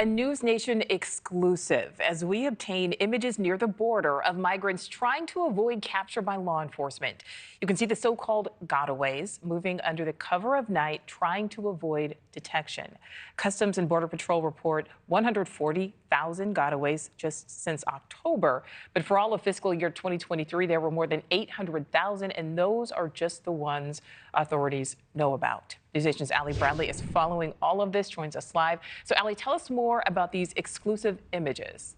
A NewsNation exclusive as we obtain images near the border of migrants trying to avoid capture by law enforcement. You can see the so-called gotaways moving under the cover of night, trying to avoid detection. Customs and Border Patrol report 140,000 gotaways just since October. But for all of fiscal year 2023, there were more than 800,000, and those are just the ones authorities know about. NewsNation's Ali Bradley is following all of this, joins us live. So, Ali, tell us more about these exclusive images.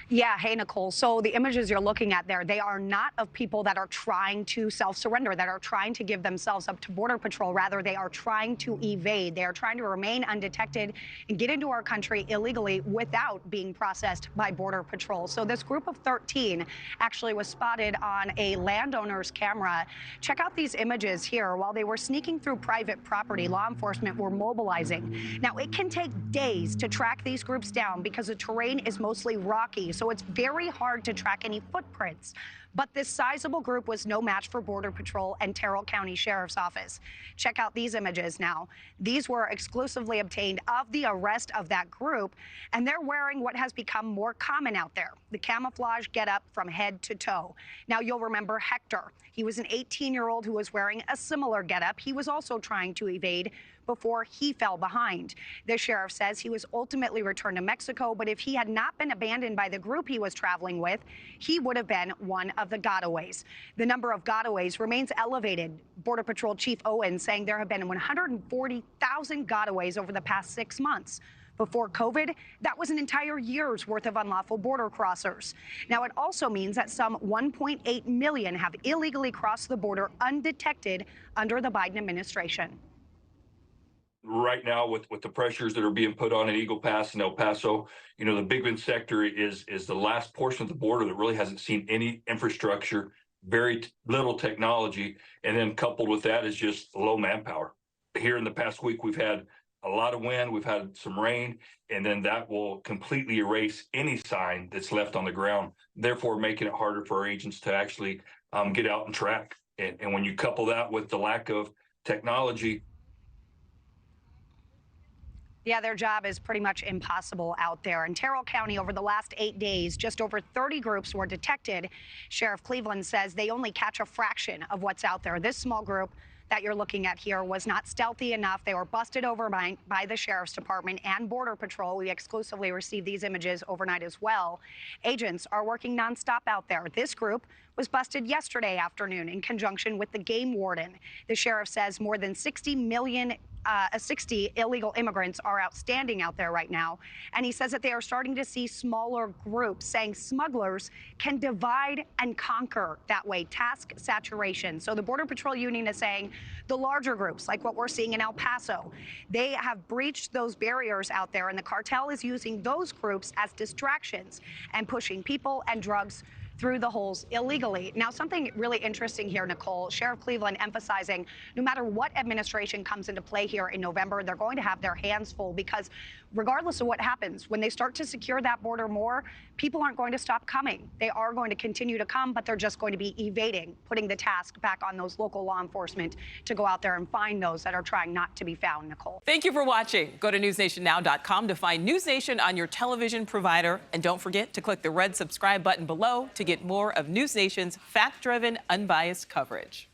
Yeah, hey, Nichole. So the images you're looking at there, they are not of people that are trying to self-surrender, that are trying to give themselves up to Border Patrol. Rather, they are trying to evade. They are trying to remain undetected and get into our country illegally without being processed by Border Patrol. So this group of 13 actually was spotted on a landowner's camera. Check out these images here. While they were sneaking through private property, law enforcement were mobilizing. Now, it can take days to track these groups down because the terrain is mostly rocky. So it's very hard to track any footprints. But this sizable group was no match for Border Patrol and Terrell County Sheriff's Office. Check out these images now. These were exclusively obtained of the arrest of that group, and they're wearing what has become more common out there, the camouflage getup from head to toe. Now, you'll remember Hector. He was an 18-year-old who was wearing a similar getup. He was also trying to evade before he fell behind. The sheriff says he was ultimately returned to Mexico, but if he had not been abandoned by the group he was traveling with, he would have been one of the gotaways. The number of gotaways remains elevated. Border Patrol Chief Owen saying there have been 140,000 gotaways over the past 6 months. Before COVID, that was an entire year's worth of unlawful border crossers. Now, it also means that some 1.8 million have illegally crossed the border undetected under the Biden administration. Right now, with the pressures that are being put on at Eagle Pass and El Paso, the Bigman sector is the last portion of the border that really hasn't seen any infrastructure, very little technology, and then coupled with that is just low manpower. Here in the past week, we've had a lot of wind, we've had some rain, and then that will completely erase any sign that's left on the ground, therefore making it harder for our agents to actually get out and track. And when you couple that with the lack of technology, yeah, their job is pretty much impossible out there. In Terrell County, over the last 8 days, just over 30 groups were detected. Sheriff Cleveland says they only catch a fraction of what's out there. This small group that you're looking at here was not stealthy enough. They were busted over by the Sheriff's Department and Border Patrol. We exclusively received these images overnight as well. Agents are working nonstop out there. This group was busted yesterday afternoon in conjunction with the game warden. The sheriff says more than 60 illegal immigrants are outstanding out there right now. And he says that they are starting to see smaller groups, saying smugglers can divide and conquer that way, task saturation. So the Border Patrol Union is saying the larger groups, like what we're seeing in El Paso, they have breached those barriers out there, and the cartel is using those groups as distractions and pushing people and drugs through the holes illegally. Now, something really interesting here, Nichole, Sheriff Cleveland emphasizing no matter what administration comes into play here in November, they're going to have their hands full, because regardless of what happens, when they start to secure that border more, people aren't going to stop coming. They are going to continue to come, but they're just going to be evading, putting the task back on those local law enforcement to go out there and find those that are trying not to be found, Nichole. Thank you for watching. Go to newsnationnow.com to find NewsNation on your television provider. And don't forget to click the red subscribe button below to get more of NewsNation's fact-driven, unbiased coverage.